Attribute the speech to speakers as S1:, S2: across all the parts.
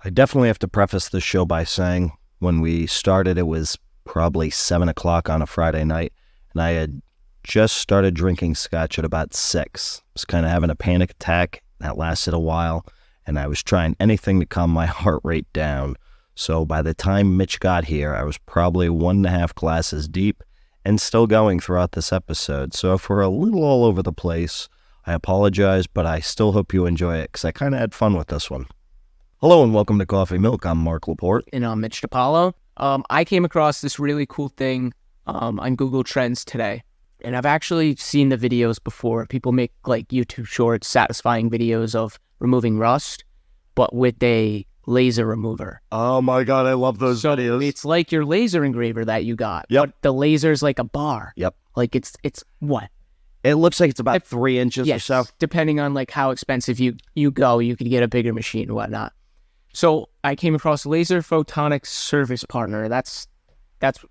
S1: I definitely have to preface this show by saying when we started, it was probably 7 o'clock on a Friday night, and I had just started drinking scotch at about 6. I was kind of having a panic attack that lasted a while, and I was trying anything to calm my heart rate down. So by the time Mitch got here, I was probably 1.5 glasses deep and still going throughout this episode. So if we're a little all over the place, I apologize, but I still hope you enjoy it because I kind of had fun with this one. Hello and welcome to Coffee Milk. I'm Mark Laporte.
S2: And I'm Mitch DiPaolo. I came across this really cool thing on Google Trends today. And I've actually seen the videos before. People make like YouTube shorts, satisfying videos of removing rust, but with a laser remover.
S1: Oh my God, I love those videos.
S2: It's like your laser engraver that you got.
S1: Yep.
S2: But the laser's like a bar.
S1: Yep.
S2: Like it's what?
S1: It looks like it's about 3 inches or so.
S2: Depending on like how expensive you go, you could get a bigger machine and whatnot. So I came across Laser Photonics Service Partner. That's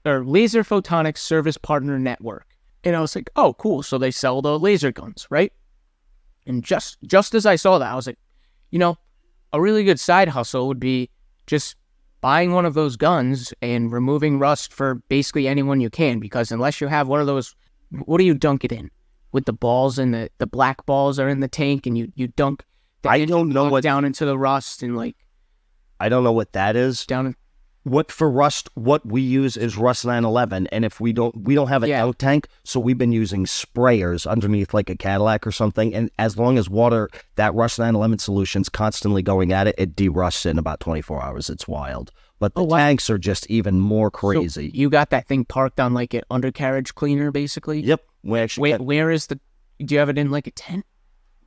S2: or Laser Photonics Service Partner Network. And I was like, oh, cool. So they sell the laser guns, right? And just as I saw that, I was like, a really good side hustle would be just buying one of those guns and removing rust for basically anyone you can. Because unless you have one of those, what do you dunk it in? With the balls and the black balls are in the tank and you dunk
S1: I don't know what
S2: down into the rust and like.
S1: I don't know what that is. What for rust, what we use is Rust 911, and if we don't have an dunk tank, so we've been using sprayers underneath like a Cadillac or something, and as long as water, that Rust 911 solution's constantly going at it, it derusts it in about 24 hours. It's wild. But the tanks are just even more crazy.
S2: So you got that thing parked on like an undercarriage cleaner, basically?
S1: Yep.
S2: Where is do you have it in like a tent?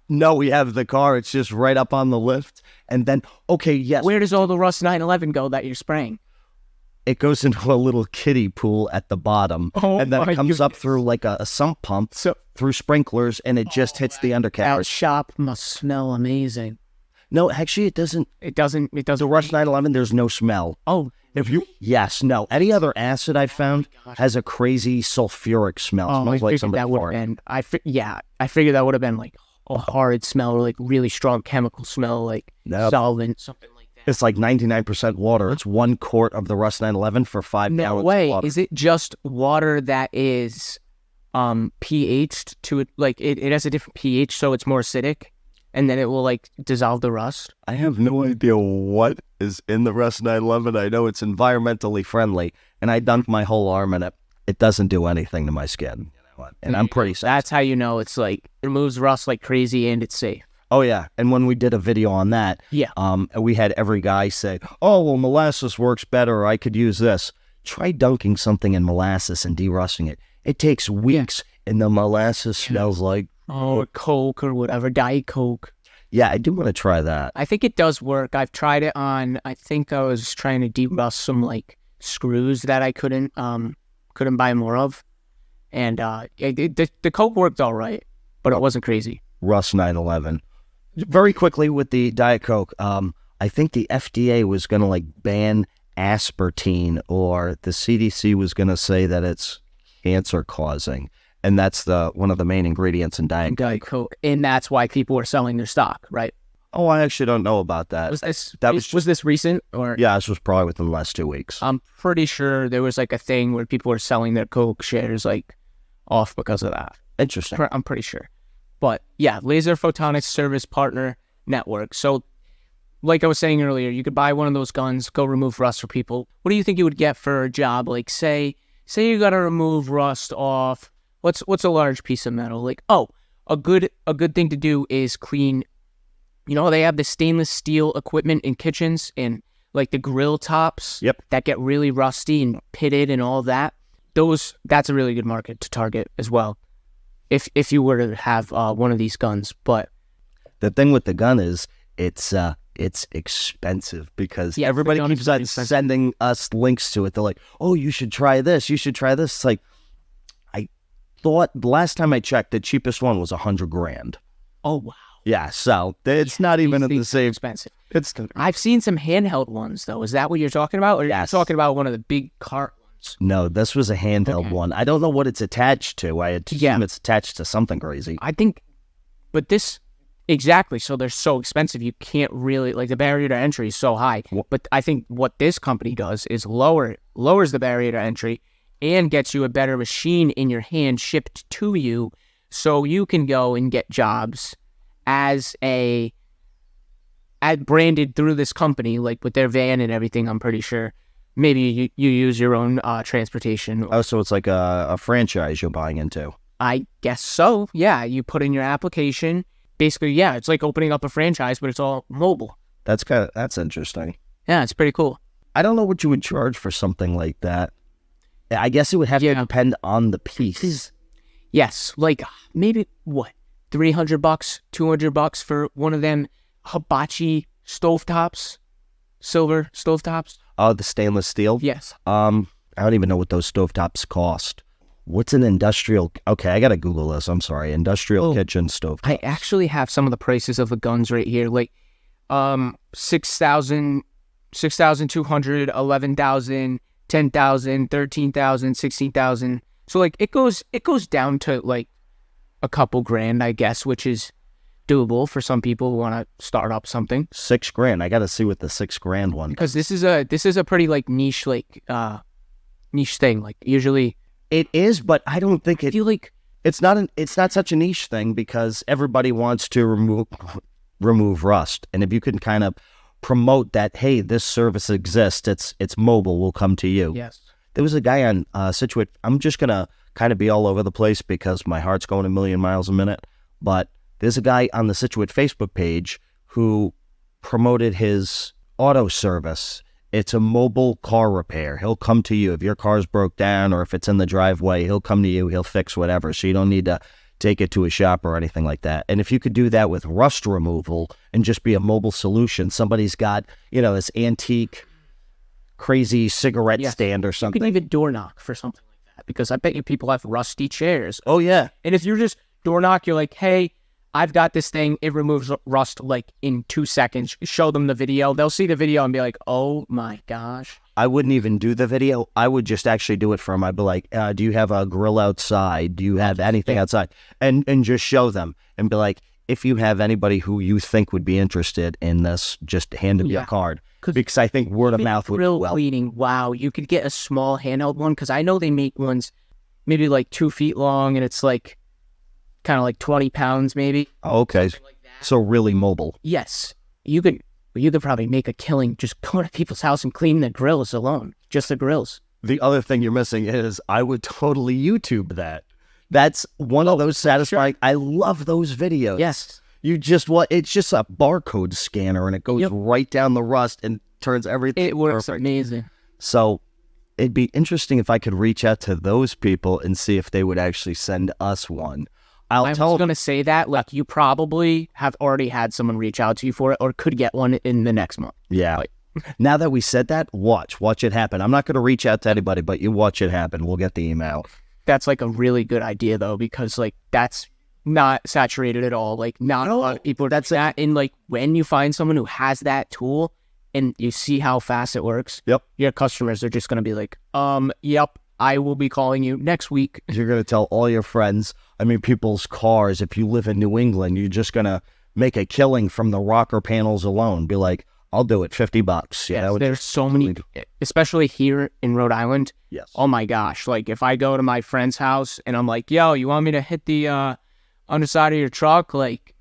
S1: No, we have the car. It's just right up on the lift. And then, yes.
S2: Where does all the Rust 911 go that you're spraying?
S1: It goes into a little kiddie pool at the bottom. And then it comes up through like a sump pump, through sprinklers, and it just hits the undercarriage.
S2: That shop must smell amazing.
S1: No, actually, it doesn't.
S2: It doesn't.
S1: The Rust 911, there's no smell.
S2: Oh.
S1: Yes, no. Any other acid I found has a crazy sulfuric smell. It smells like somebody farted.
S2: I figured that would have been like a horrid smell or like really strong chemical smell, like solvent, something like that.
S1: It's like 99% water. It's 1 quart of the Rust 911 for 5 gallons of water.
S2: Is it just water that is pH'd to it? Like it has a different pH, so it's more acidic, and then it will like dissolve the rust?
S1: I have no idea what is in the Rust 911. I know it's environmentally friendly, and I dunked my whole arm in it. It doesn't do anything to my skin. And I'm pretty safe.
S2: That's how you know it's like it removes rust like crazy and it's safe.
S1: Oh yeah, and when we did a video on that, we had every guy say, "Oh well, molasses works better. Or I could use this." Try dunking something in molasses and derusting it. It takes weeks, and the molasses smells like
S2: Coke or whatever, Diet Coke.
S1: Yeah, I do want to try that.
S2: I think it does work. I've tried it on. I think I was trying to derust some like screws that I couldn't buy more of. And the Coke worked all right, but it wasn't crazy.
S1: Rust 911. Very quickly with the Diet Coke, I think the FDA was going to like ban aspartame, or the CDC was going to say that it's cancer causing, and that's one of the main ingredients in Diet
S2: Coke. And that's why people were selling their stock, right?
S1: Oh, I actually don't know about that.
S2: Was this recent or?
S1: Yeah, this was probably within the last 2 weeks.
S2: I'm pretty sure there was like a thing where people were selling their Coke shares like off because of that.
S1: Interesting.
S2: I'm pretty sure. But yeah, Laser Photonics Service Partner Network. So like I was saying earlier, you could buy one of those guns, go remove rust for people. What do you think you would get for a job? Like say you got to remove rust off. What's a large piece of metal? Like, a good thing to do is clean. They have the stainless steel equipment in kitchens and like the grill tops that get really rusty and pitted and all that. That's a really good market to target as well. If you were to have one of these guns. But
S1: the thing with the gun is it's expensive because everybody keeps on sending us links to it. They're like, oh, you should try this. You should try this. It's like, I thought the last time I checked, the cheapest one was $100,000.
S2: Oh, wow.
S1: Yeah, so it's not even the same.
S2: Expensive. I've seen some handheld ones though. Is that what you're talking about? Or are you talking about one of the big cart ones?
S1: No, this was a handheld one. I don't know what it's attached to. I assume it's attached to something crazy.
S2: I think, but this Exactly. So they're so expensive. You can't really, like, the barrier to entry is so high. But I think what this company does is lowers the barrier to entry and gets you a better machine in your hand shipped to you, so you can go and get jobs as branded through this company, like with their van and everything. I'm pretty sure. Maybe you use your own transportation.
S1: Oh, so it's like a franchise you're buying into.
S2: I guess so. Yeah, you put in your application. Basically, yeah, it's like opening up a franchise, but it's all mobile.
S1: That's interesting.
S2: Yeah, it's pretty cool.
S1: I don't know what you would charge for something like that. I guess it would have to depend on the piece.
S2: Yes, like maybe what, $300, $200 for one of them hibachi stovetops, silver stovetops.
S1: Oh, the stainless steel.
S2: Yes.
S1: I don't even know what those stovetops cost. What's an industrial? Okay, I gotta Google this. I'm sorry. Industrial kitchen stove.
S2: I actually have some of the prices of the guns right here. Like, 6,000, 6,200, 11,000, 10,000, 13,000, 16,000. So like it goes down to like a couple grand, I guess, which is doable for some people who want to start up something.
S1: $6,000. I gotta see what the $6,000 one.
S2: Because this is a pretty like niche thing. Like usually.
S1: It is, but I don't think
S2: I feel like
S1: it's not such a niche thing because everybody wants to remove rust. And if you can kind of promote that, hey, this service exists, it's mobile, we'll come to you.
S2: Yes.
S1: There was a guy on Situate. I'm just gonna kind of be all over the place because my heart's going a million miles a minute. But there's a guy on the Situate Facebook page who promoted his auto service. It's a mobile car repair. He'll come to you. If your car's broke down or if it's in the driveway, he'll come to you. He'll fix whatever. So you don't need to take it to a shop or anything like that. And if you could do that with rust removal and just be a mobile solution, somebody's got, this antique, crazy cigarette stand or something.
S2: You could even door knock for something like that because I bet you people have rusty chairs.
S1: Oh, yeah.
S2: And if you're just door knock, you're like, hey, I've got this thing. It removes rust like in 2 seconds. Show them the video. They'll see the video and be like, oh my gosh.
S1: I wouldn't even do the video. I would just actually do it for them. I'd be like, do you have a grill outside? Do you have anything outside? And just show them and be like, if you have anybody who you think would be interested in this, just hand them your card. Because I think word of mouth would
S2: grill cleaning. Wow. You could get a small handheld one because I know they make ones maybe like 2 feet long and it's like kind of like 20 pounds maybe.
S1: Oh, okay.
S2: Like
S1: so really mobile.
S2: Yes. You could probably make a killing just going to people's house and cleaning the grills alone. Just the grills.
S1: The other thing you're missing is I would totally YouTube that. That's one of those satisfying. Sure. I love those videos.
S2: Yes.
S1: It's just a barcode scanner and it goes right down the rust and turns everything.
S2: It works
S1: perfect.
S2: Amazing.
S1: So it'd be interesting if I could reach out to those people and see if they would actually send us one. I was going
S2: to say that, like, you probably have already had someone reach out to you for it or could get one in the next month.
S1: Yeah. Like, now that we said that, watch it happen. I'm not going to reach out to anybody, but you watch it happen. We'll get the email.
S2: That's like a really good idea, though, because like that's not saturated at all. Like not a lot of people. That's that. And like when you find someone who has that tool and you see how fast it works, your customers are just going to be like, yep, I will be calling you next week.
S1: You're going to tell all your friends. I mean, people's cars. If you live in New England, you're just going to make a killing from the rocker panels alone. Be like, I'll do it, $50.
S2: Yeah, there's so many, especially here in Rhode Island.
S1: Yes.
S2: Oh my gosh! Like if I go to my friend's house and I'm like, "Yo, you want me to hit the underside of your truck?" Like,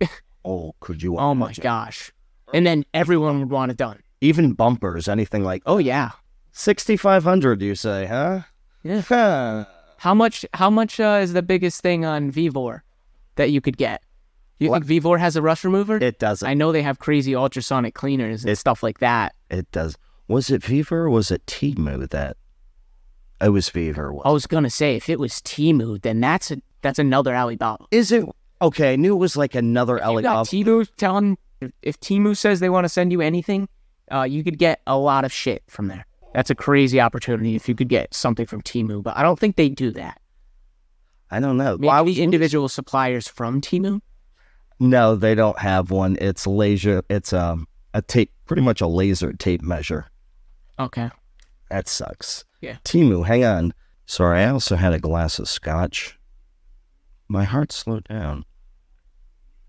S1: oh, could you?
S2: Oh my gosh! And then everyone would want it done.
S1: Even bumpers, anything like.
S2: Oh yeah.
S1: 6,500, you say, huh?
S2: Yeah. How much is the biggest thing on Vivor that you could get? Do you think Vivor has a rust remover?
S1: It doesn't.
S2: I know they have crazy ultrasonic cleaners and stuff like that.
S1: It does. Was it Vivor or was it Temu that? It was Vivor.
S2: I was gonna say if it was Temu, then that's another Alibaba.
S1: Is it? Okay, I knew it was like another Alibaba.
S2: Temu telling if Temu says they want to send you anything, you could get a lot of shit from there. That's a crazy opportunity if you could get something from Temu, but I don't think they do that.
S1: I don't know.
S2: Maybe the individual suppliers from Temu?
S1: No, they don't have one. It's laser. It's a tape, pretty much a laser tape measure.
S2: Okay.
S1: That sucks.
S2: Yeah.
S1: Temu, hang on. Sorry, I also had a glass of scotch. My heart slowed down.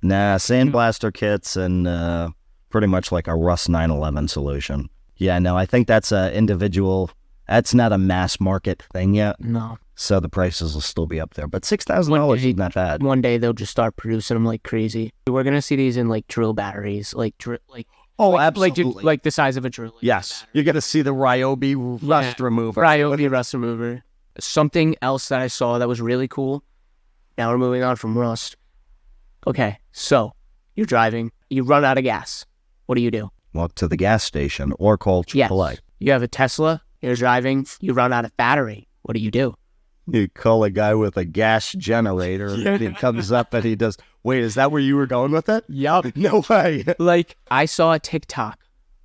S1: Nah, sandblaster kits and pretty much like a Rust 911 solution. Yeah, no, I think that's a individual. That's not a mass market thing yet.
S2: No.
S1: So the prices will still be up there. But $6,000 is not bad.
S2: One day they'll just start producing them like crazy. We're gonna see these in like drill batteries,
S1: Absolutely.
S2: like the size of a drill.
S1: Yes, you're gonna see the Ryobi rust remover.
S2: Ryobi rust remover. Something else that I saw that was really cool. Now we're moving on from rust. Okay, so you're driving, you run out of gas. What do?
S1: Walk to the gas station or call AAA.
S2: Yes. You have a Tesla, you're driving, you run out of battery. What do?
S1: You call a guy with a gas generator, and he comes up and he does. Wait, is that where you were going with it?
S2: Yup.
S1: No way.
S2: Like, I saw a TikTok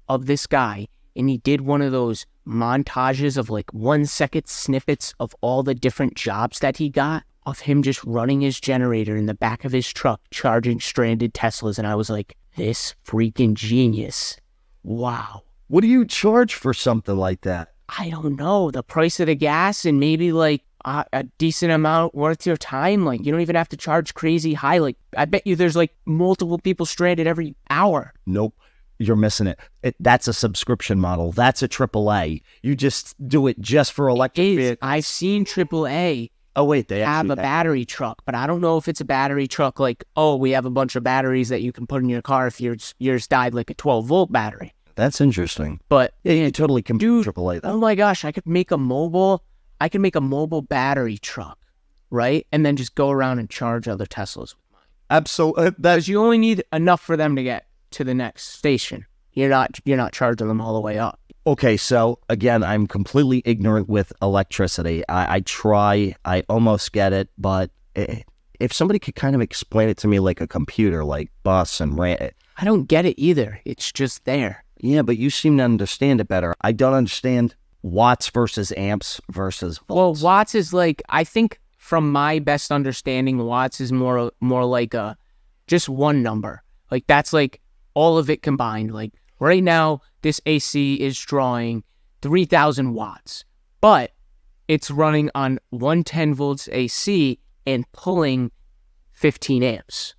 S2: of this guy, and he did one of those montages of like 1 second snippets of all the different jobs that he got, of him just running his generator in the back of his truck, charging stranded Teslas. And I was like, this freaking genius. Wow.
S1: What do you charge for something like that?
S2: I don't know. The price of the gas and maybe like a decent amount worth your time. Like, you don't even have to charge crazy high. Like, I bet you there's like multiple people stranded every hour.
S1: Nope. You're missing it. That's a subscription model. That's a AAA. You just do it just for electric vehicles.
S2: I've seen AAA.
S1: Oh, wait, they
S2: have a battery truck, but I don't know if it's a battery truck like, oh, we have a bunch of batteries that you can put in your car if yours died, like a 12-volt battery.
S1: That's interesting.
S2: But
S1: yeah, you totally can do AAA that.
S2: Oh my gosh, I could make a mobile battery truck, right? And then just go around and charge other Teslas with mine.
S1: Absolutely.
S2: Because you only need enough for them to get to the next station. You're not charging them all the way up.
S1: Okay, so again, I'm completely ignorant with electricity. I try, I almost get it, but if somebody could kind of explain it to me like a computer, like bus and RAM.
S2: I don't get it either. It's just there.
S1: Yeah, but you seem to understand it better. I don't understand watts versus amps versus volts.
S2: Well, watts is like, I think from my best understanding, watts is more like just one number. Like, that's like all of it combined. Like, right now, this AC is drawing 3,000 watts, but it's running on 110 volts AC and pulling 15 amps.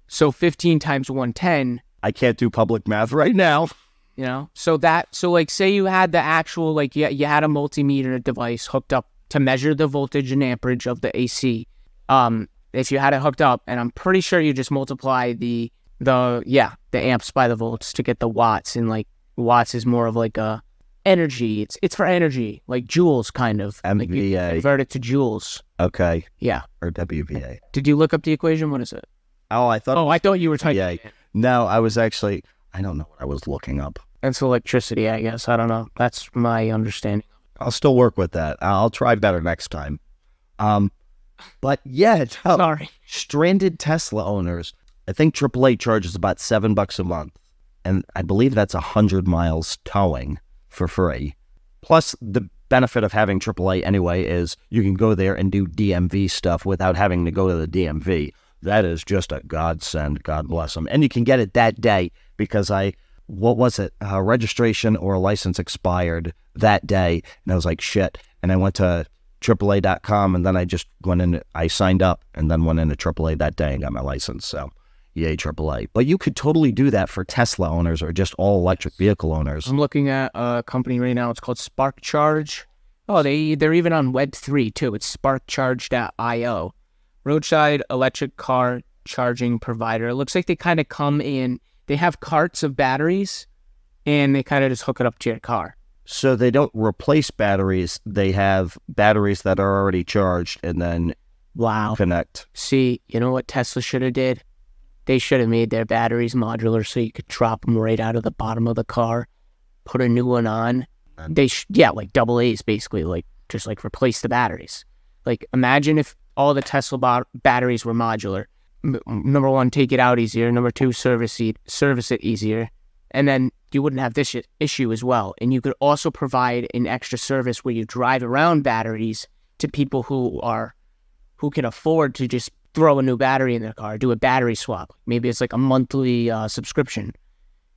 S2: So 15 times 110.
S1: I can't do public math right now.
S2: You know, so like, say you had the actual, like, you had a multimeter device hooked up to measure the voltage and amperage of the AC. If you had it hooked up, and I'm pretty sure you just multiply the amps by the volts to get the watts, and like watts is more of like a energy. It's for energy, like joules kind of.
S1: MVA.
S2: Like you convert it to joules.
S1: Okay.
S2: Yeah.
S1: Or WVA.
S2: Did you look up the equation? What is it?
S1: I thought
S2: you were typing.
S1: Yeah. No, I was actually. I don't know what I was looking up.
S2: It's electricity, I guess. I don't know. That's my understanding.
S1: I'll still work with that. I'll try better next time. But yeah,
S2: Sorry.
S1: Stranded Tesla owners. I think AAA charges about $7 a month, and I believe that's 100 miles towing for free. Plus, the benefit of having AAA anyway is you can go there and do DMV stuff without having to go to the DMV. That is just a godsend. God bless them. And you can get it that day because registration or a license expired that day, and I was like, shit. And I went to AAA.com, and then I just went in, I signed up, and then went into AAA that day and got my license. So, yay, AAA. But you could totally do that for Tesla owners or just all electric vehicle owners.
S2: I'm looking at a company right now. It's called Spark Charge. Oh, they're even on Web3 too. It's sparkcharge.io. Roadside electric car charging provider. It looks like they kind of come in. They have carts of batteries, and they kind of just hook it up to your car.
S1: So they don't replace batteries. They have batteries that are already charged and then connect.
S2: See, you know what Tesla should have did? They should have made their batteries modular so you could drop them right out of the bottom of the car, put a new one on. Like double A's basically, like just like replace the batteries. Like imagine if all the Tesla batteries were modular. Number one, take it out easier. Number two, service it easier. And then you wouldn't have this issue as well. And you could also provide an extra service where you drive around batteries to people who can afford to just throw a new battery in their car, do a battery swap. Maybe it's like a monthly subscription.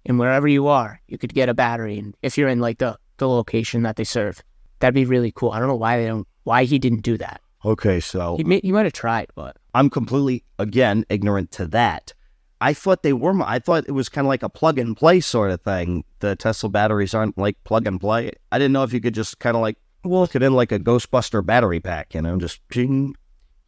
S2: And wherever you are, you could get a battery. And if you're in like the location that they serve, that'd be really cool. I don't know why he didn't do that.
S1: Okay, so
S2: he might have tried, but
S1: I'm completely, again, ignorant to that. I thought they were. I thought it was kind of like a plug and play sort of thing. The Tesla batteries aren't like plug and play. I didn't know if you could just kind of like look it in like a Ghostbuster battery pack, just ching.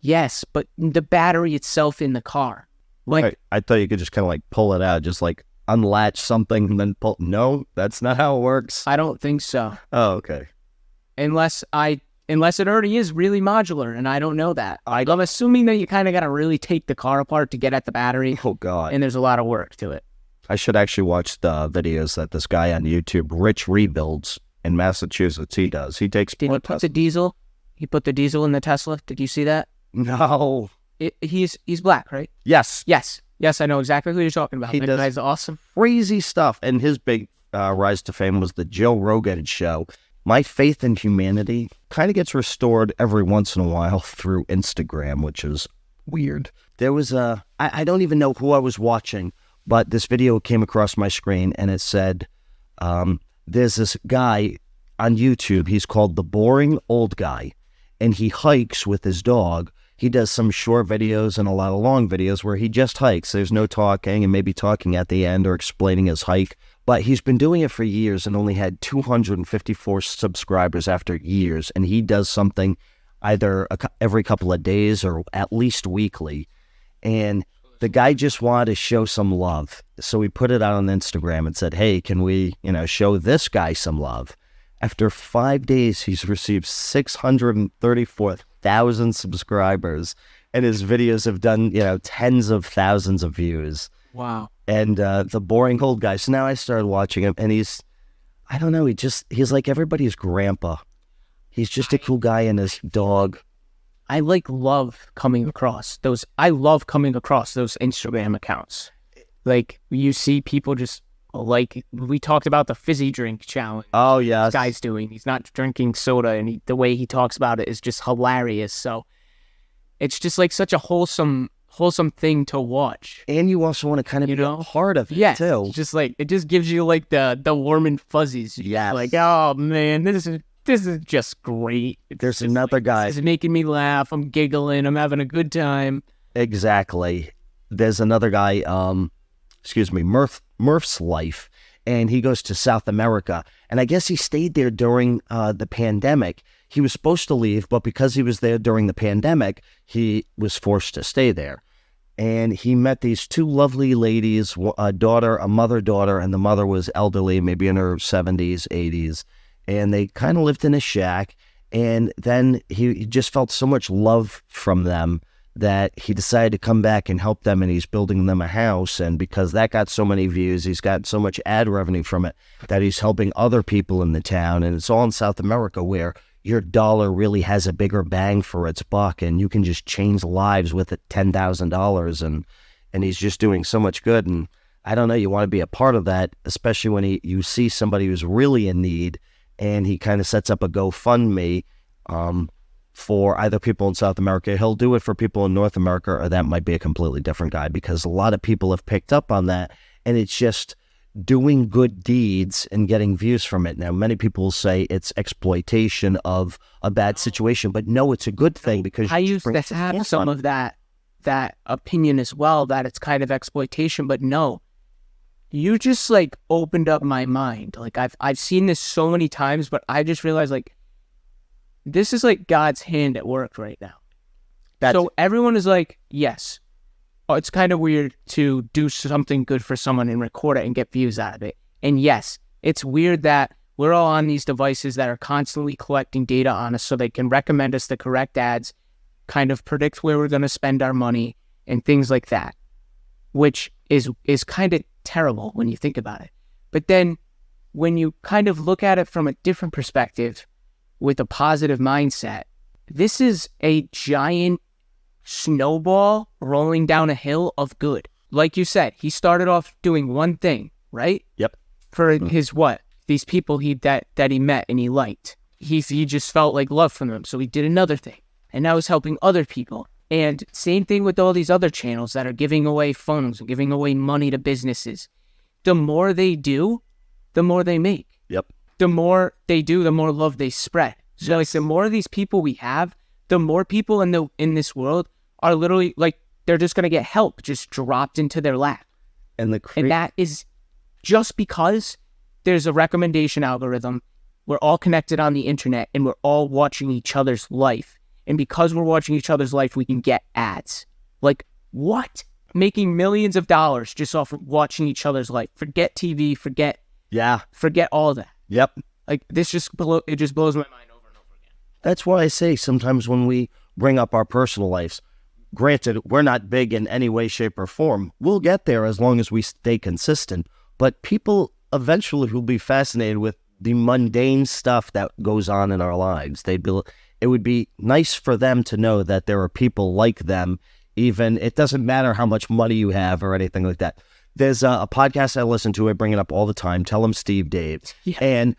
S2: Yes, but the battery itself in the car. Like,
S1: I thought you could just kind of like pull it out, just like unlatch something and then pull. No, that's not how it works.
S2: I don't think so.
S1: Oh, okay.
S2: Unless it already is really modular, and I don't know that. I'm assuming that you kind of got to really take the car apart to get at the battery.
S1: Oh, God.
S2: And there's a lot of work to it.
S1: I should actually watch the videos that this guy on YouTube, Rich Rebuilds in Massachusetts, he does. He takes...
S2: Did he put the diesel? He put the diesel in the Tesla? Did you see that?
S1: No.
S2: He's black, right?
S1: Yes.
S2: Yes, I know exactly who you're talking about.
S1: He
S2: That
S1: does
S2: guy's awesome.
S1: crazy stuff. And his big rise to fame was the Joe Rogan show. My faith in humanity kind of gets restored every once in a while through Instagram, which is weird. There was I don't even know who I was watching, but this video came across my screen and it said, there's this guy on YouTube. He's called The Boring Old Guy, and he hikes with his dog. He does some short videos and a lot of long videos where he just hikes. There's no talking and maybe talking at the end or explaining his hike. But he's been doing it for years and only had 254 subscribers after years. And he does something either every couple of days or at least weekly. And the guy just wanted to show some love. So he put it out on Instagram and said, hey, can we, show this guy some love? After 5 days, he's received 634,000 subscribers. And his videos have done, tens of thousands of views.
S2: Wow.
S1: And the boring old guy. So now I started watching him, and he's like everybody's grandpa. He's just a cool guy and his dog.
S2: I love coming across those. I love coming across those Instagram accounts. Like, you see people just, like, we talked about the fizzy drink challenge.
S1: Oh, yeah.
S2: This guy's doing. He's not drinking soda, and the way he talks about it is just hilarious. So it's just like such a wholesome thing to watch.
S1: And you also want to kind of be a part of it, too.
S2: Just like, it just gives you like the warm and fuzzies.
S1: Yes.
S2: Like, oh man, this is just great.
S1: There's another guy.
S2: This is making me laugh. I'm giggling. I'm having a good time.
S1: Exactly. There's another guy, Murph's Life, and he goes to South America. And I guess he stayed there during the pandemic. He was supposed to leave, but because he was there during the pandemic, he was forced to stay there. And he met these two lovely ladies, a mother-daughter, and the mother was elderly, maybe in her 70s, 80s. And they kind of lived in a shack. And then he just felt so much love from them that he decided to come back and help them, and he's building them a house. And because that got so many views, he's got so much ad revenue from it that he's helping other people in the town. And it's all in South America, where your dollar really has a bigger bang for its buck, and you can just change lives with it, $10,000, and he's just doing so much good. And I don't know, you want to be a part of that, especially when you see somebody who's really in need, and he kind of sets up a GoFundMe for either people in South America. He'll do it for people in North America, or that might be a completely different guy, because a lot of people have picked up on that, and it's just doing good deeds and getting views from it. Now, many people say it's exploitation of a bad situation, but no, it's a good thing, because
S2: I used to have some of that opinion as well, that it's kind of exploitation, but no, you just like opened up my mind. Like, I've seen this so many times, but I just realized, like, this is like God's hand at work right now. So everyone is like, yes, it's kind of weird to do something good for someone and record it and get views out of it. And yes, it's weird that we're all on these devices that are constantly collecting data on us so they can recommend us the correct ads, kind of predict where we're going to spend our money and things like that, which is kind of terrible when you think about it. But then when you kind of look at it from a different perspective with a positive mindset, this is a giant snowball rolling down a hill of good. Like you said, he started off doing one thing, right?
S1: Yep.
S2: For his these people that he met and he liked. He just felt like love from them, so he did another thing, and now he's helping other people. And same thing with all these other channels that are giving away funds and giving away money to businesses. The more they do, the more they make.
S1: Yep.
S2: The more they do, the more love they spread. So like, the more of these people we have, the more people in this world are literally like they're just going to get help just dropped into their lap.
S1: And
S2: And that is just because there's a recommendation algorithm. We're all connected on the internet and we're all watching each other's life. And because we're watching each other's life, we can get ads. Like, what? Making millions of dollars just off of watching each other's life. Forget TV, forget all that.
S1: Yep.
S2: Like, it just blows my mind over and over again.
S1: That's why I say sometimes when we bring up our personal lives, granted, we're not big in any way, shape, or form. We'll get there as long as we stay consistent. But people eventually will be fascinated with the mundane stuff that goes on in our lives. It would be nice for them to know that there are people like them. Even it doesn't matter how much money you have or anything like that. There's a podcast I listen to. I bring it up all the time. Tell them Steve Dave.
S2: Yeah.
S1: And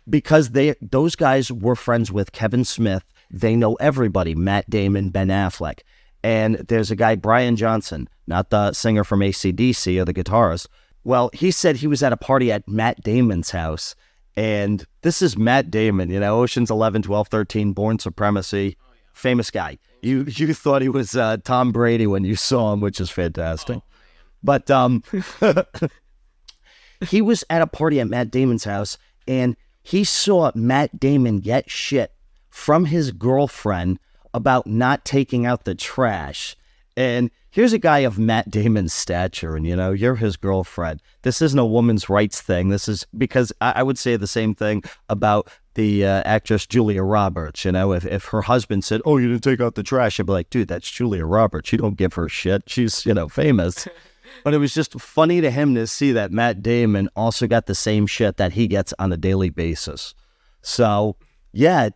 S1: because those guys were friends with Kevin Smith, they know everybody. Matt Damon, Ben Affleck. And there's a guy, Brian Johnson, not the singer from AC/DC or the guitarist. Well, he said he was at a party at Matt Damon's house. And this is Matt Damon, Ocean's 11, 12, 13, Born Supremacy, famous guy. You thought he was Tom Brady when you saw him, which is fantastic. But he was at a party at Matt Damon's house, and he saw Matt Damon get shit from his girlfriend about not taking out the trash. And here's a guy of Matt Damon's stature, and you're his girlfriend. This isn't a woman's rights thing. This is because I would say the same thing about the actress Julia Roberts. If her husband said, "Oh, you didn't take out the trash," I'd be like, "Dude, that's Julia Roberts. You don't give her shit. She's famous." But it was just funny to him to see that Matt Damon also got the same shit that he gets on a daily basis. So yeah.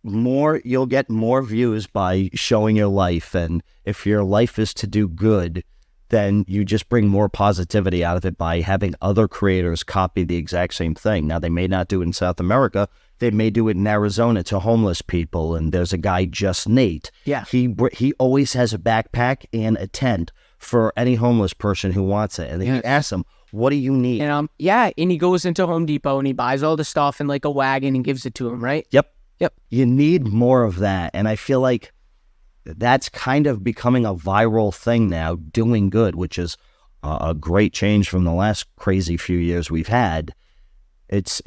S1: You'll get more views by showing your life, and if your life is to do good, then you just bring more positivity out of it by having other creators copy the exact same thing. Now, they may not do it in South America. They may do it in Arizona to homeless people, and there's a guy, Just Nate.
S2: Yeah.
S1: He always has a backpack and a tent for any homeless person who wants it, and he asks them, "What do you need?"
S2: And and he goes into Home Depot and he buys all the stuff in like a wagon and gives it to him, right?
S1: Yep.
S2: Yep.
S1: You need more of that. And I feel like that's kind of becoming a viral thing now, doing good, which is a great change from the last crazy few years we've had. It's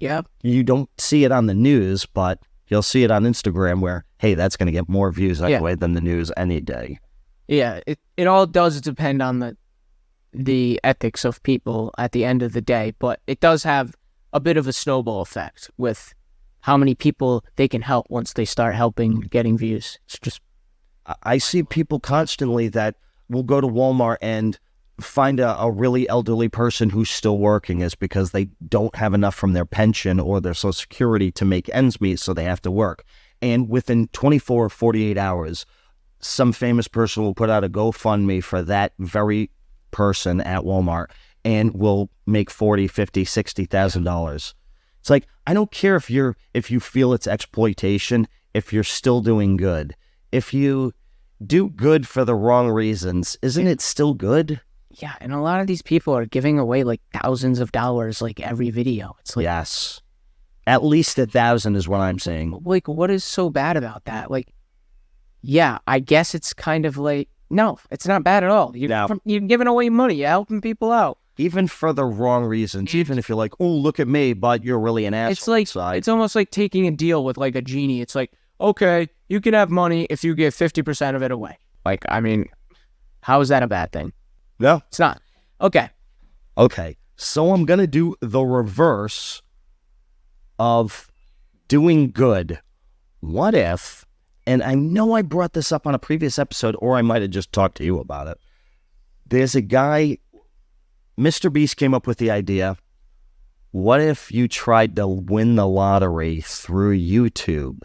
S1: you don't see it on the news, but you'll see it on Instagram where, hey, that's going to get more views anyway than the news any day.
S2: Yeah, it all does depend on the ethics of people at the end of the day, but it does have a bit of a snowball effect with how many people they can help once they start getting views. It's just...
S1: I see people constantly that will go to Walmart and find a really elderly person who's still working is because they don't have enough from their pension or their Social Security to make ends meet, so they have to work. And within 24 or 48 hours, some famous person will put out a GoFundMe for that very person at Walmart and will make $40,000, $50,000, $60,000. It's like, I don't care if you feel it's exploitation, if you're still doing good. If you do good for the wrong reasons, isn't it still good?
S2: Yeah, and a lot of these people are giving away like thousands of dollars like every video. It's like,
S1: yes. At least 1,000 is what I'm saying.
S2: Like, what is so bad about that? Like, yeah, I guess it's kind of like, no, it's not bad at all. You're giving away money, you're helping people out.
S1: Even for the wrong reasons, even if you're like, oh, look at me, but you're really an asshole.
S2: It's like,
S1: inside.
S2: It's almost like taking a deal with like a genie. It's like, okay, you can have money if you give 50% of it away. Like, I mean, how is that a bad thing?
S1: No.
S2: It's not. Okay.
S1: So I'm going to do the reverse of doing good. What if, and I know I brought this up on a previous episode, or I might have just talked to you about it. There's a guy, Mr. Beast came up with the idea, what if you tried to win the lottery through YouTube?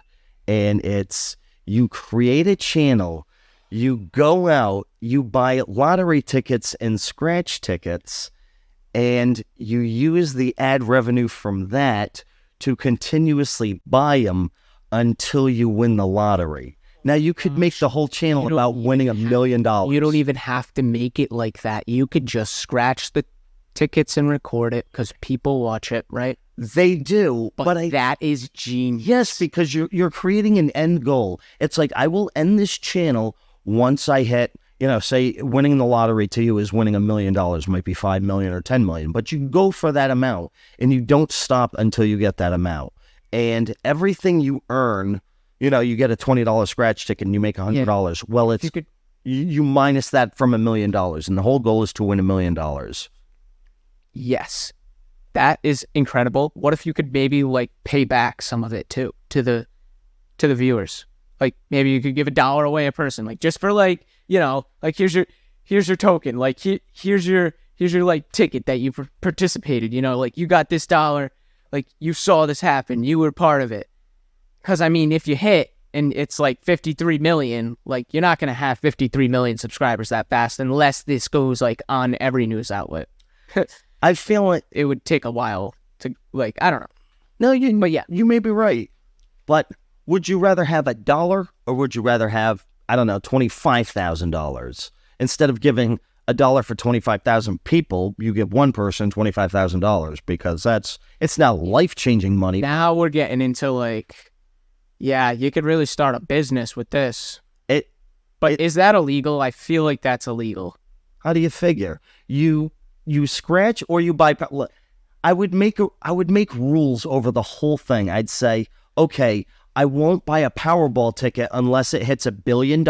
S1: And it's, you create a channel, you go out, you buy lottery tickets and scratch tickets, and you use the ad revenue from that to continuously buy them until you win the lottery. Now, you could make the whole channel about winning $1 million.
S2: You don't even have to make it like that. You could just scratch the tickets and record it because people watch it, right?
S1: They do, but
S2: that is genius.
S1: Yes, because you're creating an end goal. It's like, I will end this channel once I hit, say winning the lottery to you is winning $1 million, might be 5 million or 10 million, but you go for that amount and you don't stop until you get that amount. And everything you earn, you get a $20 scratch ticket and you make $100. Well, it's you minus that from $1 million, and the whole goal is to win $1 million.
S2: Yes, that is incredible. What if you could maybe like pay back some of it too to the viewers? Like maybe you could give $1 away a person, like just for like, like here's your token, like here's your like ticket that you participated, like you got this $1, like you saw this happen, you were part of it. Because I mean, if you hit and it's like 53 million, like you're not going to have 53 million subscribers that fast unless this goes like on every news outlet.
S1: I feel like
S2: it would take a while to like, I don't know.
S1: No, but yeah, you may be right. But would you rather have $1 or would you rather have, I don't know, $25,000? Instead of giving $1 for 25,000 people, you give one person $25,000 because it's now life-changing money.
S2: Now we're getting into like, yeah, you could really start a business with this. But is that illegal? I feel like that's illegal.
S1: How do you figure? You scratch or you buy? Look, I would make rules over the whole thing. I'd say, okay, I won't buy a Powerball ticket unless it hits $1 billion.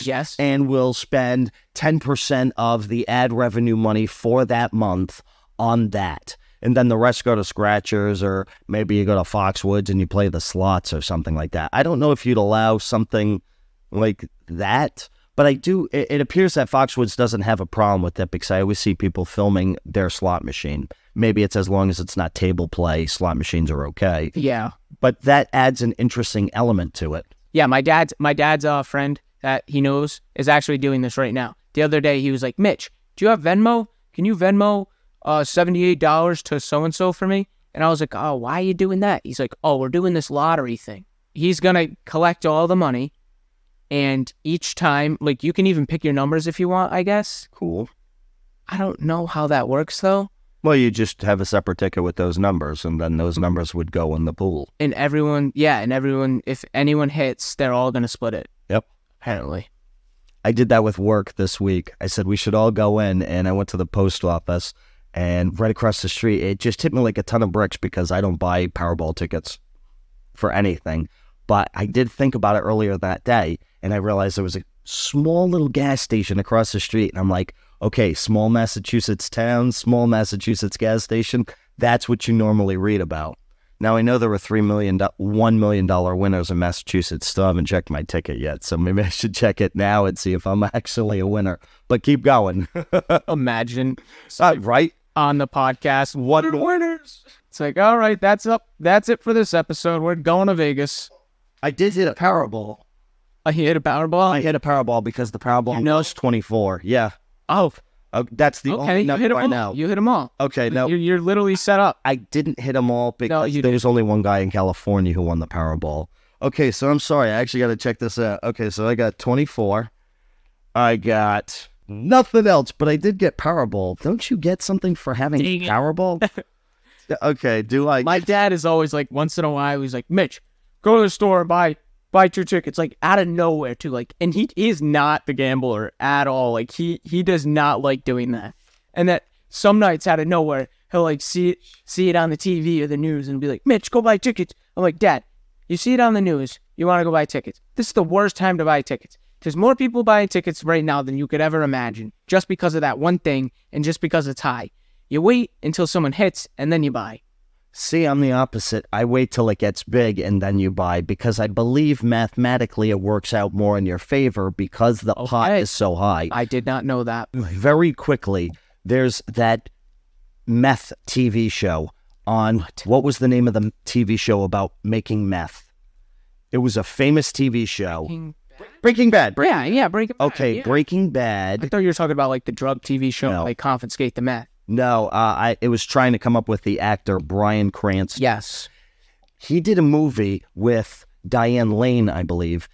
S2: Yes.
S1: And we'll spend 10% of the ad revenue money for that month on that. And then the rest go to scratchers, or maybe you go to Foxwoods and you play the slots or something like that. I don't know if you'd allow something like that, but I do. It appears that Foxwoods doesn't have a problem with it because I always see people filming their slot machine. Maybe it's as long as it's not table play, slot machines are okay.
S2: Yeah.
S1: But that adds an interesting element to it.
S2: Yeah, my dad's friend that he knows is actually doing this right now. The other day he was like, Mitch, do you have Venmo? Can you Venmo $78 to so-and-so for me? And I was like, oh, why are you doing that? He's like, oh, we're doing this lottery thing. He's going to collect all the money. And each time, like, you can even pick your numbers if you want, I guess.
S1: Cool.
S2: I don't know how that works, though.
S1: Well, you just have a separate ticket with those numbers, and then those numbers would go in the pool.
S2: And everyone, if anyone hits, they're all going to split it.
S1: Yep.
S2: Apparently.
S1: I did that with work this week. I said we should all go in, and I went to the post office, and right across the street, it just hit me like a ton of bricks because I don't buy Powerball tickets for anything. But I did think about it earlier that day, and I realized there was a small little gas station across the street, and I'm like, okay, small Massachusetts town, small Massachusetts gas station, that's what you normally read about. Now, I know there were $1 million winners in Massachusetts. Still haven't checked my ticket yet, so maybe I should check it now and see if I'm actually a winner. But keep going.
S2: Imagine.
S1: Right?
S2: On the podcast, one winners. It's like, all right, that's it for this episode. We're going to Vegas.
S1: I did hit a Powerball.
S2: You hit a Powerball?
S1: I hit a Powerball because the Powerball was 24. Yeah.
S2: Oh.
S1: That's the
S2: only
S1: number
S2: hit them
S1: right
S2: all.
S1: now.
S2: You hit them all.
S1: Okay, no.
S2: You're literally set up.
S1: I didn't hit them all because there was only one guy in California who won the Powerball. Okay, so I'm sorry. I actually got to check this out. Okay, so I got 24. I got nothing else, but I did get Powerball. Don't you get something for having Powerball? Okay, do I?
S2: My dad is always like, once in a while, he's like, Mitch, go to the store and buy 2 tickets, like out of nowhere too, like, and he is not the gambler at all. Like he does not like doing that. And that some nights out of nowhere, he'll like see it on the TV or the news and be like, Mitch, go buy tickets. I'm like, Dad, you see it on the news, you want to go buy tickets. This is the worst time to buy tickets. There's more people buying tickets right now than you could ever imagine, just because of that one thing and just because it's high. You wait until someone hits and then you buy.
S1: See, I'm the opposite. I wait till it gets big and then you buy because I believe mathematically it works out more in your favor because the pot is so high.
S2: I did not know that.
S1: Very quickly, there's that meth TV show on, what was the name of the TV show about making meth? It was a famous TV show. Breaking Bad.
S2: Yeah, Breaking Bad.
S1: Okay, yeah. Breaking Bad.
S2: I thought you were talking about like the drug TV show, like confiscate the meth.
S1: No, it was trying to come up with the actor Bryan Cranston.
S2: Yes.
S1: He did a movie with Diane Lane, I believe.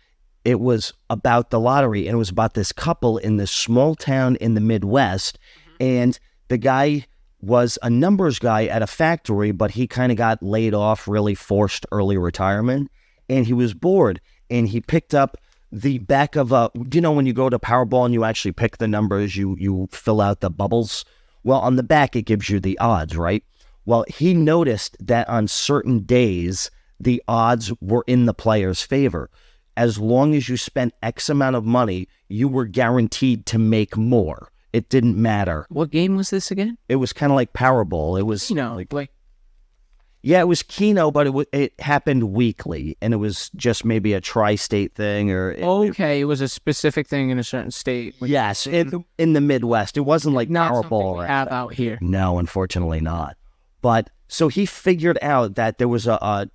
S1: It was about the lottery, and it was about this couple in this small town in the Midwest, and the guy was a numbers guy at a factory, but he kind of got laid off, really forced early retirement, and he was bored, and he picked up the back of a, do you know when you go to Powerball and you actually pick the numbers, you fill out the bubbles? Well, on the back, it gives you the odds, right? Well, he noticed that on certain days, the odds were in the player's favor. As long as you spent X amount of money, you were guaranteed to make more. It didn't matter.
S2: What game was this again?
S1: It was kind of like Powerball. It was, yeah, it was Keno, but it happened weekly, and it was just maybe a tri-state thing, or
S2: it was a specific thing in a certain state.
S1: Yes, in the Midwest. It wasn't like
S2: Not
S1: Powerball
S2: something
S1: or
S2: we have out here.
S1: No, unfortunately not. But so he figured out that there was a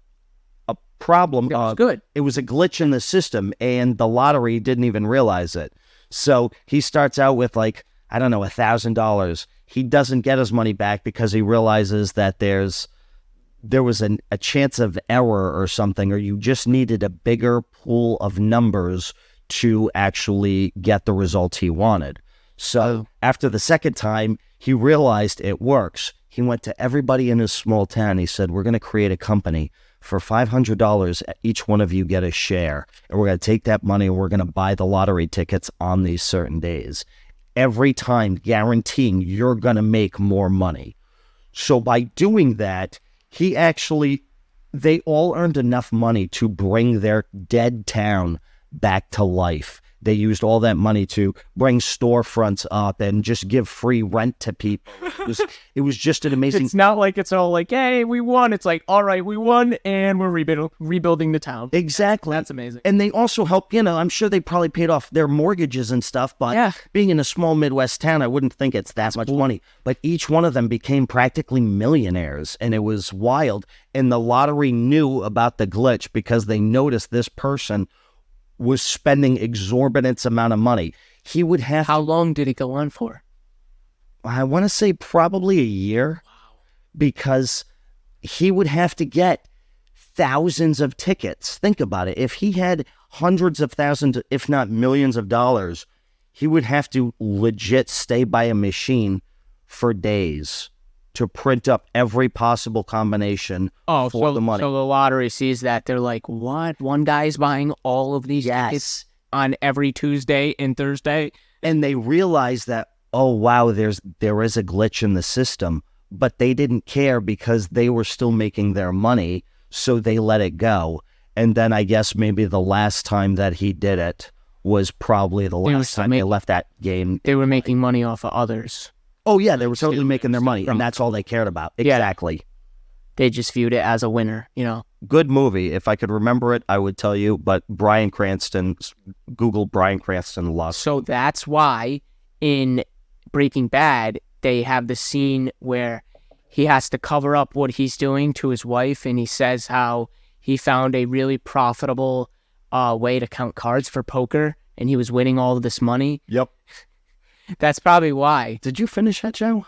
S1: problem.
S2: It was good.
S1: It was a glitch in the system, and the lottery didn't even realize it. So he starts out with like, I don't know, $1,000. He doesn't get his money back because he realizes that there was a chance of error or something, or you just needed a bigger pool of numbers to actually get the results he wanted. So after the second time, he realized it works. He went to everybody in his small town. He said, we're going to create a company. For $500, each one of you get a share. And we're going to take that money and we're going to buy the lottery tickets on these certain days. Every time, guaranteeing you're going to make more money. So by doing that, they all earned enough money to bring their dead town back to life. They used all that money to bring storefronts up and just give free rent to people. It was just an amazing...
S2: It's not like it's all like, hey, we won. It's like, all right, we won, and we're rebuilding the town.
S1: Exactly.
S2: That's amazing.
S1: And they also helped, I'm sure they probably paid off their mortgages and stuff, but being in a small Midwest town, I wouldn't think it's that much money. But each one of them became practically millionaires, and it was wild. And the lottery knew about the glitch because they noticed this person was spending exorbitant amount of money. He would have...
S2: How long did it go on for?
S1: I want to say probably a year. Wow. Because he would have to get thousands of tickets. Think about it. If he had hundreds of thousands, if not millions of dollars, he would have to legit stay by a machine for days to print up every possible combination for the money.
S2: So the lottery sees that. They're like, what? One guy's buying all of these tickets on every Tuesday and Thursday?
S1: And they realize that, oh, wow, there is a glitch in the system. But they didn't care because they were still making their money, so they let it go. And then I guess maybe the last time that he did it was probably the last time they left that game.
S2: They were making money off of others.
S1: Oh, yeah, they were totally making their money, and that's all they cared about. Exactly.
S2: They just viewed it as a winner,
S1: Good movie. If I could remember it, I would tell you, but Bryan Cranston, Google Bryan Cranston lost.
S2: So that's why in Breaking Bad, they have the scene where he has to cover up what he's doing to his wife, and he says how he found a really profitable way to count cards for poker, and he was winning all of this money.
S1: Yep.
S2: That's probably why.
S1: Did you finish that, Joe?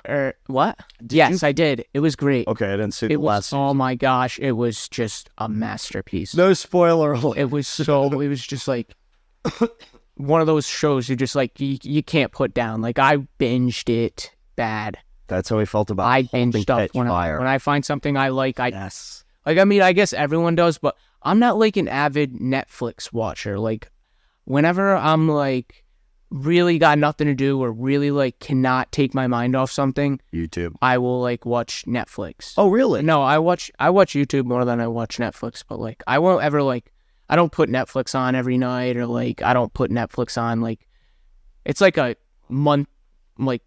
S2: What? Yes, I did. It was great.
S1: Okay, I didn't see the last.
S2: Oh my gosh, it was just a masterpiece.
S1: No spoiler alert.
S2: It was just like one of those shows you just like, you can't put down. Like, I binged it bad.
S1: That's how I felt about
S2: I binge stuff when I find something I like.
S1: Yes.
S2: Like, I mean, I guess everyone does, but I'm not like an avid Netflix watcher. Like, whenever I'm like really got nothing to do or really like cannot take my mind off something,
S1: YouTube,
S2: I will like watch Netflix.
S1: Oh, really?
S2: No, I watch YouTube more than I watch Netflix, but like I won't ever like, I don't put Netflix on every night, or like I don't put Netflix on like, it's like a month, like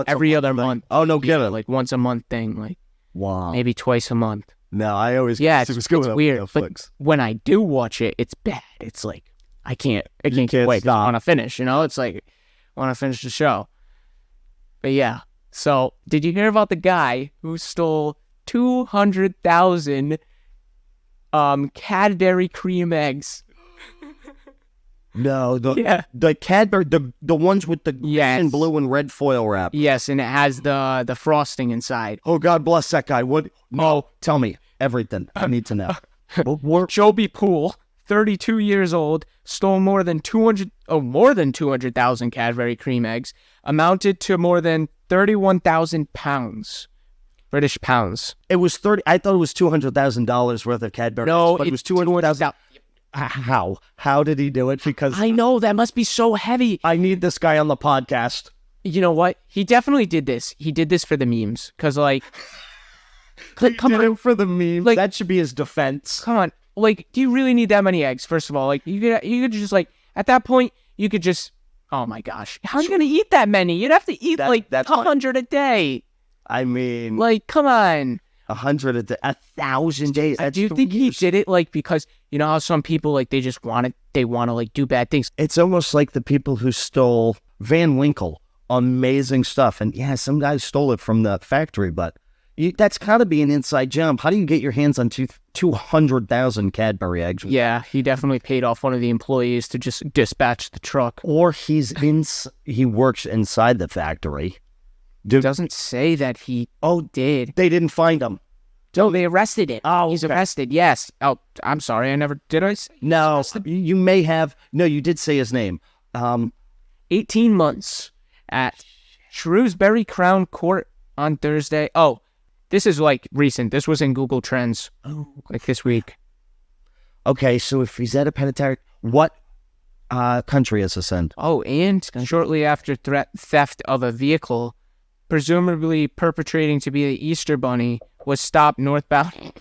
S2: every other month.
S1: Oh, no kidding.
S2: Like once a month thing, like
S1: wow,
S2: maybe twice a month.
S1: No, I always
S2: it's weird. But when I do watch it, it's bad. It's like I can't wait. I want to finish, It's like I want to finish the show. But yeah. So did you hear about the guy who stole 200,000 Cadbury Cream Eggs?
S1: No, the Cadbury, the ones with the green, blue, and red foil wrap.
S2: Yes, and it has the frosting inside.
S1: Oh, God bless that guy. What? No, tell me everything. I need to know.
S2: Joby Poole, 32 years old, stole more than 200,000 Cadbury Cream Eggs, amounted to more than 31,000 pounds. British pounds.
S1: It was 30. I thought it was $200,000 worth of Cadbury.
S2: No,
S1: but it was 200,000. How did he do it? Because
S2: I know that must be so heavy.
S1: I need this guy on the podcast.
S2: You know what? He definitely did this. He did this for the memes. Because, like,
S1: He did it for the meme.
S2: Like-
S1: That should be his defense.
S2: come on. Like, do you really need that many eggs? First of all, like, you could just, like, at that point, you could just, oh my gosh. How are you going to eat that many? You'd have to eat,
S1: that's
S2: 100 a day.
S1: I mean,
S2: Like, come on.
S1: 100 a day, 1,000 days.
S2: Do you think he did it, like, because, you know how some people, like, they want to, like, do bad things?
S1: It's almost like the people who stole Van Winkle. Amazing stuff. And yeah, some guys stole it from the factory, but that's got to be an inside jump. How do you get your hands on 200,000 Cadbury eggs?
S2: Yeah, he definitely paid off one of the employees to just dispatch the truck.
S1: Or he works inside the factory.
S2: It doesn't say that he did.
S1: They didn't find him.
S2: No, they arrested him.
S1: Oh,
S2: He's
S1: okay.
S2: arrested, yes. Oh, I'm sorry, I never, did I say?
S1: No, you may have. No, you did say his name.
S2: 18 months at Shrewsbury Crown Court on Thursday. Oh, this is like recent. This was in Google Trends, like this week.
S1: Okay, so if he's at a penitentiary, what country is this in?
S2: Oh, and shortly after theft of a vehicle, presumably perpetrating to be the Easter Bunny, was stopped northbound.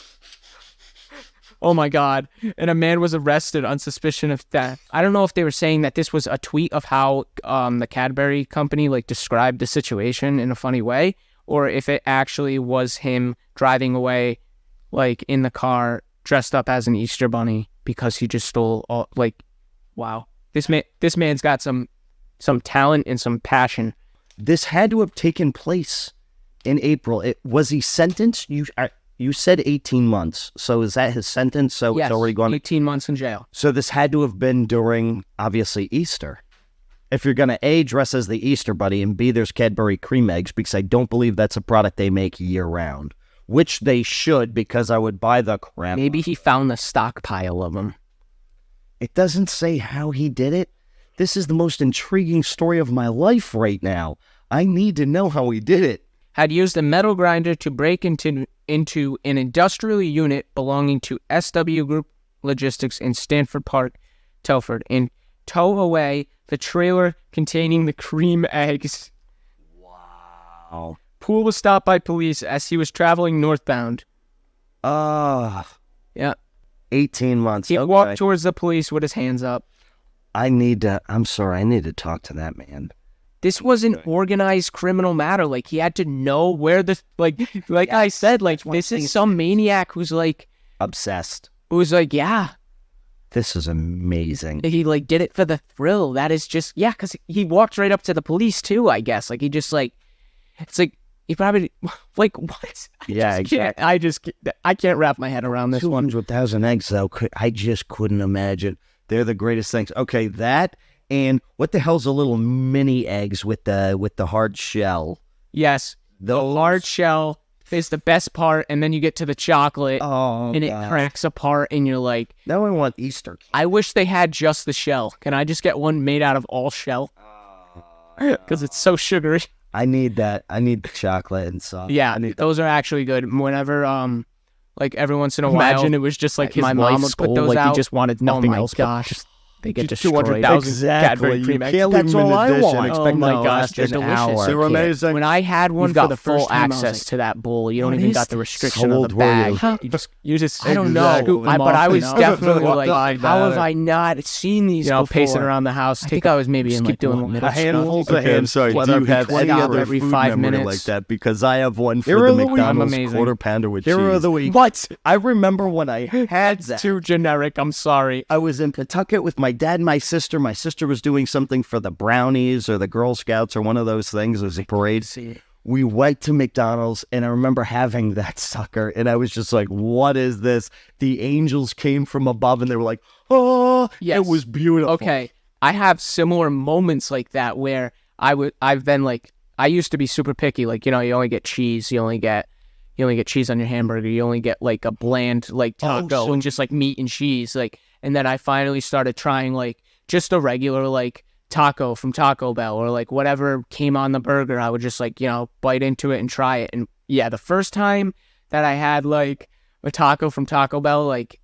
S2: Oh my God. And a man was arrested on suspicion of theft. I don't know if they were saying that this was a tweet of how the Cadbury company like described the situation in a funny way, or if it actually was him driving away like in the car dressed up as an Easter Bunny because he just stole all, like, wow. This man's got some talent and some passion.
S1: This had to have taken place in April. Was he sentenced? You said 18 months. So is that his sentence? So
S2: Yes,
S1: it's already gone.
S2: 18 months in jail.
S1: So this had to have been during, obviously, Easter. If you're going to A, dress as the Easter Bunny, and B, there's Cadbury Cream Eggs, because I don't believe that's a product they make year-round. Which they should, because I would buy the crap.
S2: Maybe he found the stockpile of them.
S1: It doesn't say how he did it. This is the most intriguing story of my life right now. I need to know how he did it.
S2: Had used a metal grinder to break into an industrial unit belonging to SW Group Logistics in Stanford Park, Telford, and tow away the trailer containing the cream eggs.
S1: Wow.
S2: Poole was stopped by police as he was traveling northbound.
S1: Yeah. 18 months.
S2: He
S1: Okay.
S2: walked towards the police with his hands up.
S1: I'm sorry, I need to talk to that man.
S2: This was an organized criminal matter. Like, he had to know where the, like I said, like, this is some maniac who's like, yeah,
S1: This is amazing.
S2: he like did it for the thrill. That is just, yeah, because he walked right up to the police too, I guess. Like, he just like, it's like, he probably, like, what? I can't wrap my head around this one.
S1: 200,000 eggs, though, I just couldn't imagine. They're the greatest things. Okay, that, and what the hell's a little mini eggs with the hard shell?
S2: Yes, the large shell is the best part, and then you get to the chocolate, and it cracks apart, and you're like,
S1: now I want Easter.
S2: I wish they had just the shell. Can I just get one made out of all shell? Because it's so sugary.
S1: I need that. I need the chocolate and sauce.
S2: Yeah, those are actually good. Whenever, like every once in a while, imagine it was just like my mom would put those out.
S3: He just wanted nothing else.
S2: Gosh, they get destroyed.
S3: 200,000 Cadbury Cream Eggs. That's all I want.
S2: Oh my gosh, they're delicious.
S1: They're amazing.
S2: When I had one
S3: You've
S2: for
S3: got
S2: the
S3: full
S2: first time,
S3: access
S2: to that bowl. You don't even got the restriction
S1: How
S2: of
S1: old
S2: the
S1: were you?
S2: bag. You just I don't know.
S3: Scoop them
S2: But
S3: off
S2: I was
S3: and
S2: definitely
S3: what
S2: like,
S3: the-
S2: how have I not seen these?
S3: You know,
S2: before?
S3: pacing around the house.
S2: I think I was maybe in like
S3: doing
S2: middle
S1: A handful
S2: school.
S1: of hands. Sorry,
S3: Whether
S1: do you
S3: it be
S1: have
S3: 20
S1: any
S3: hours
S1: other
S2: every
S1: food
S2: 5
S1: memory
S2: minutes.
S1: like that? Because I have one for Hero the
S3: I'm
S1: McDonald's
S3: amazing.
S1: quarter pounder with
S3: Hero
S1: cheese.
S3: of the week.
S2: What?
S1: I remember when I had that.
S2: Too generic. I'm sorry.
S1: I was in Pawtucket with my dad and my sister. My sister was doing something for the Brownies or the Girl Scouts or one of those things. It was a parade. We went to McDonald's, and I remember having that sucker, and I was just like, what is this? The angels came from above, and they were like, oh,
S2: Yes.
S1: it was beautiful.
S2: Okay, I have similar moments like that where I've been like, I used to be super picky. Like, you know, you only get cheese, you only get cheese on your hamburger, you only get like a bland like taco and just like meat and cheese. Like, and then I finally started trying like just a regular like taco from Taco Bell or like whatever came on the burger. I would just like, you know, bite into it and try it. And yeah, the first time that I had like a taco from Taco Bell, like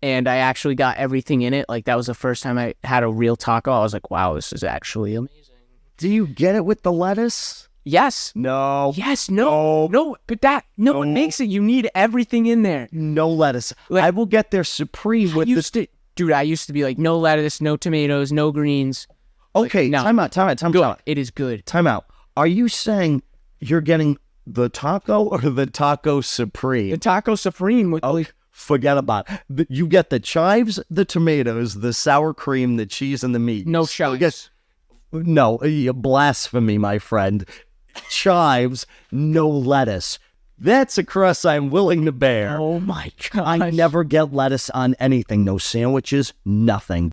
S2: and I actually got everything in it. Like, that was the first time I had a real taco. I was like, wow, this is actually amazing.
S1: Do you get it with the lettuce?
S2: Yes.
S1: No.
S2: Yes, no. But it makes it. You need everything in there.
S1: No lettuce.
S2: Like,
S1: I will get their supreme with the...
S2: Dude, I used to be like, no lettuce, no tomatoes, no greens.
S1: Okay,
S2: like, no.
S1: Time out.
S2: It is good.
S1: Time out. Are you saying you're getting the taco or the taco supreme?
S2: The taco supreme with
S1: forget about it. You get the chives, the tomatoes, the sour cream, the cheese, and the meat.
S2: No chives.
S1: No, blasphemy, my friend. Chives, no lettuce. That's a crust I'm willing to bear.
S2: Oh my God.
S1: I never get lettuce on anything. No sandwiches, nothing.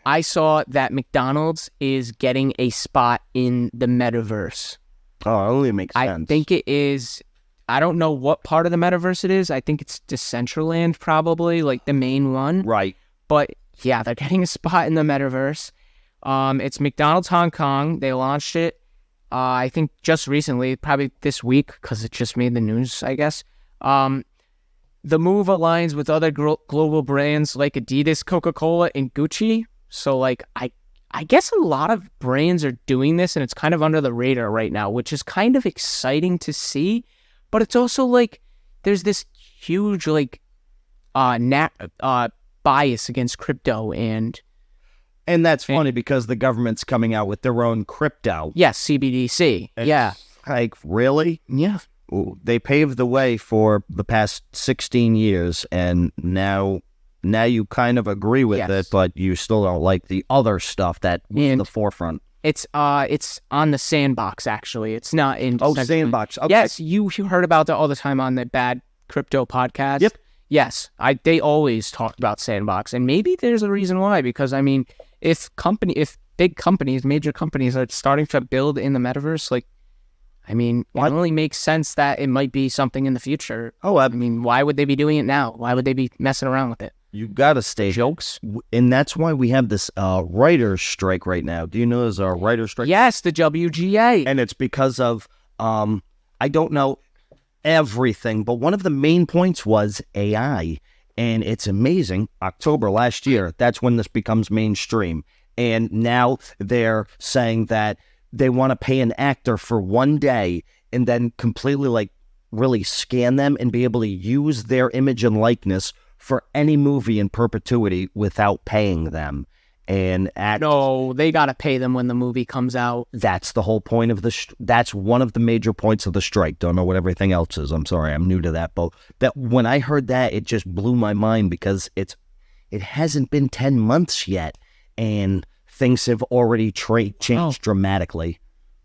S2: I saw that McDonald's is getting a spot in the metaverse.
S1: Oh, it only makes sense.
S2: I think it is. I don't know what part of the metaverse it is. I think it's Decentraland, probably, like the main one.
S1: Right.
S2: But yeah, they're getting a spot in the metaverse. It's McDonald's Hong Kong. They launched it, I think, just recently, probably this week, because it just made the news, I guess. The move aligns with other global brands like Adidas, Coca-Cola, and Gucci. So, like, I guess a lot of brands are doing this, and it's kind of under the radar right now, which is kind of exciting to see. But it's also, like, there's this huge, like, bias against crypto. And
S1: that's funny because the government's coming out with their own crypto.
S2: Yes, CBDC.
S1: It's like, really?
S2: Yeah.
S1: They paved the way for the past 16 years, and now you kind of agree with it, but you still don't like the other stuff that was in the forefront.
S2: It's on the Sandbox, actually. It's not in...
S1: Sandbox. Okay.
S2: Yes, you heard about that all the time on the Bad Crypto podcast.
S1: Yep.
S2: Yes, they always talked about Sandbox, and maybe there's a reason why, because, I mean, if big companies, major companies are starting to build in the metaverse, like, I mean, it only makes sense that it might be something in the future.
S1: Oh,
S2: I mean, why would they be doing it now? Why would they be messing around with it?
S1: You gotta stay
S2: jokes,
S1: and that's why we have this writer's strike right now. Do you know there's a writer's strike?
S2: Yes, the WGA,
S1: and it's because of I don't know everything, but one of the main points was AI, and it's amazing. October last year, that's when this becomes mainstream, and now they're saying that they want to pay an actor for one day and then completely, like, really scan them and be able to use their image and likeness for any movie in perpetuity without paying them. And
S2: no, they got to pay them when the movie comes out.
S1: That's the whole point of that's one of the major points of the strike. Don't know what everything else is. I'm sorry, I'm new to that. But that when I heard that, it just blew my mind because it hasn't been 10 months yet, and things have already changed dramatically.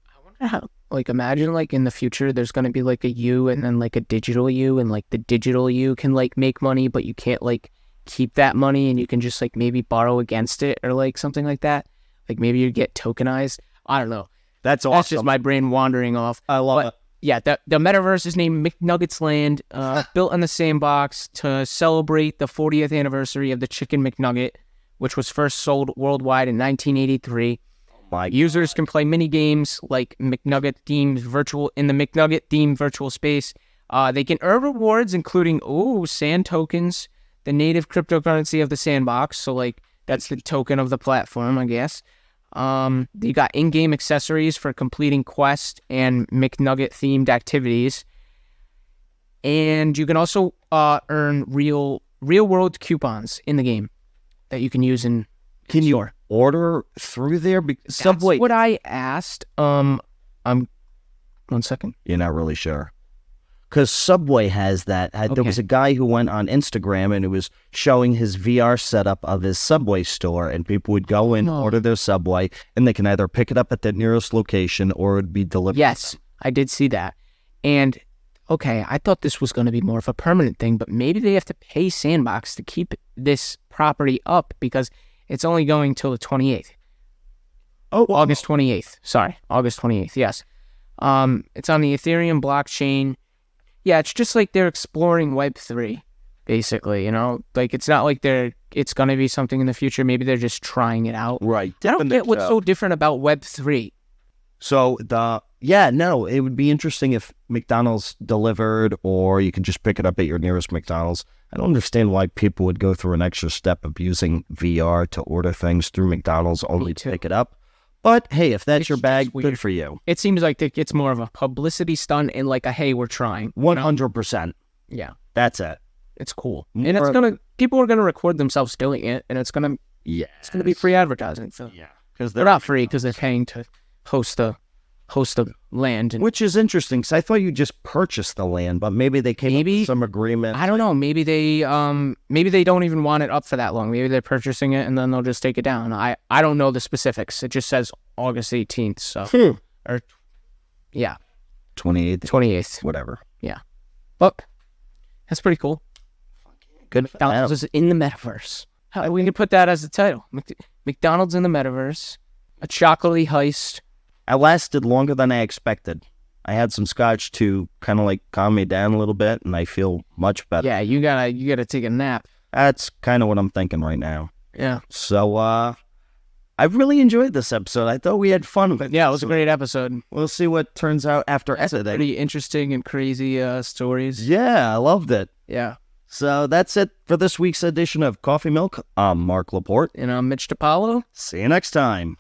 S2: I wonder how. Like, imagine, like, in the future, there's going to be, like, a you and then, like, a digital you, and, like, the digital you can, like, make money, but you can't, like, keep that money, and you can just, like, maybe borrow against it or, like, something like that. Like, maybe you get tokenized. I don't know.
S1: That's awesome.
S2: That's just my brain wandering off.
S1: I love it.
S2: Yeah, the metaverse is named McNuggets Land, built on the Sandbox to celebrate the 40th anniversary of the Chicken McNugget, which was first sold worldwide in 1983. Users can play mini games like McNugget-themed virtual space. They can earn rewards, including sand tokens, the native cryptocurrency of the Sandbox. So, like, that's the token of the platform, I guess. You got in-game accessories for completing quests and McNugget-themed activities, and you can also earn real-world coupons in the game that you can use in.
S1: Can you order through there? Subway.
S2: That's what I asked. I'm 1 second.
S1: You're not really sure. Because Subway has that. There was a guy who went on Instagram and it was showing his VR setup of his Subway store, and people would go and order their Subway, and they can either pick it up at the nearest location or it would be delivered.
S2: Yes, I did see that. And, okay, I thought this was going to be more of a permanent thing, but maybe they have to pay Sandbox to keep this property up because it's only going till the 28th.
S1: Oh,
S2: August 28th. Sorry, August 28th. Yes. It's on the Ethereum blockchain. Yeah, it's just like they're exploring Web3, basically, you know? Like, it's not like it's going to be something in the future. Maybe they're just trying it out.
S1: right.
S2: I don't get what's so different about Web3.
S1: So it would be interesting if McDonald's delivered, or you could just pick it up at your nearest McDonald's. I don't understand why people would go through an extra step of using VR to order things through McDonald's only to pick it up. But hey, if that's your bag, good for you.
S2: It seems like it's more of a publicity stunt and like a, hey, we're trying.
S1: 100%.
S2: Yeah.
S1: That's it.
S2: It's cool. And people are gonna record themselves doing it, and it's gonna be free advertising. So
S1: Yeah. Because
S2: they're not free because they're paying to host a land.
S1: Which is interesting, because I thought you just purchased the land, but maybe they came up with some agreement.
S2: I don't know. Maybe they don't even want it up for that long. Maybe they're purchasing it and then they'll just take it down. I don't know the specifics. It just says August 18th. So or yeah, 28th,
S1: whatever.
S2: Yeah, but that's pretty cool.
S1: Good.
S2: McDonald's is in the metaverse. We can put that as the title. McDonald's in the metaverse. A chocolatey heist.
S1: I lasted longer than I expected. I had some scotch to kind of like calm me down a little bit, and I feel much better.
S2: Yeah, you gotta take a nap.
S1: That's kind of what I'm thinking right now.
S2: Yeah.
S1: So, I've really enjoyed this episode. I thought we had fun with it.
S2: Yeah, it was a great episode.
S1: We'll see what turns out after editing.
S2: Pretty interesting and crazy stories.
S1: Yeah, I loved it.
S2: Yeah.
S1: So that's it for this week's edition of Coffee Milk. I'm Mark Laporte.
S2: And I'm Mitch DiPaolo.
S1: See you next time.